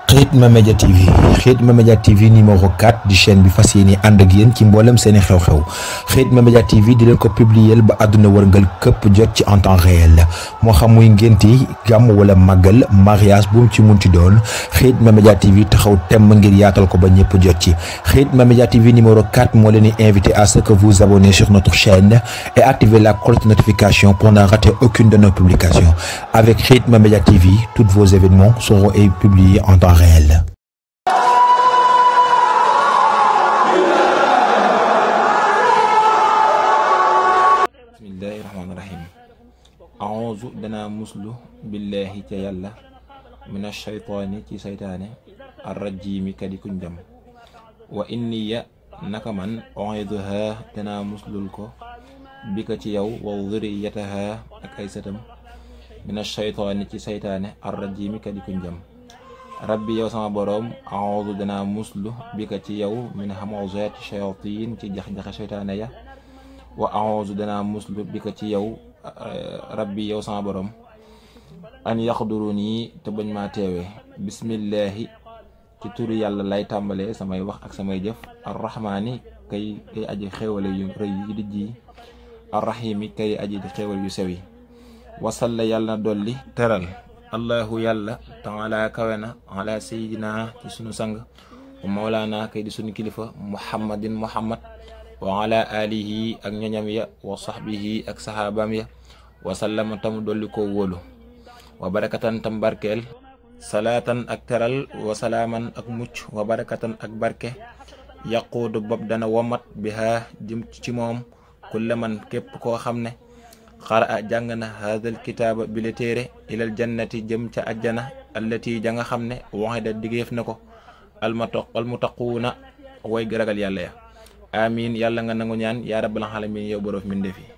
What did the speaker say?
Khidma Media TV Khidma Media TV numéro 4 di chaîne bi fas yéene ànd ak yéen ci mboolem seeni xew-xew Khidma Media TV di leen ko publier ba àdduna wërngal këpp jot ci en temps réel moo xam muy ngénti gàmm wala màggal mariage bu mu ci munti doon Khidma Media TV taxaw temm ngir yaatal ko ba ñëpp jot ci Khidma Media TV numéro 4 moo leen di invité à ce que vous abonnez sur notre chaîne et activez la cloche de notification pour ne rater aucune de nos publications. Avec Khidma Media TV, tous vos événements seront publiés en temps réel. Bismillahi rahmaani rahim. A'uuzu danaa muslu billahi ca yàlla mina shaytaani ci saytaane arrajiimi kadi kuñ jam wa inniya naka man u'iiduhaa danaa muslul ko bi ka ci yow wa zurriyatahaa ak ay sëtam mina shaytaani ci saytaane arrajiimi kadi kuñ jam rabbi yow sama boroom a'uudu danaa muslu bi ka ci yow min hamazaati shayaatiin ci jax-jaxe saytaane ya wa a'uudu danaa muslu bi ka ci yow rabbi yow sama boroom an yaxduruni te bañ maa teewee bismillahi ci turu yàlla lay tàmbalee samay wax ak samay jëf arrahmaani kay aji xéewale yu rëy yi dijj yi arrahimi kay aji xéewal yu sew yi wasalla yàlla na dolli teral allahu yàlla taala kawe na ala sayidina ci sunu sang wa mawlaana kay di sunu kilifa muhammadin muhammad wa ala alihi ak ñoñam ya wa sahbihi ak sahaabam ya wa sallama tam dolli ko wóolu wa barakatan tam barkeel salaatan ak teral wa salaaman ak mucc wa barakatan ak barke yaquudu bopp dana womat biha jëm ci moom kulla man képp koo xam ne xara jàng na haadal kitaaba bi la téere ilal jannati jëm ca ajjana allati ja nga xam ne waxida digéef na ko almutaquuna way ragal yàlla ya amin yàlla nga nangu ñaan yaa rabbal alamin yow borof min defi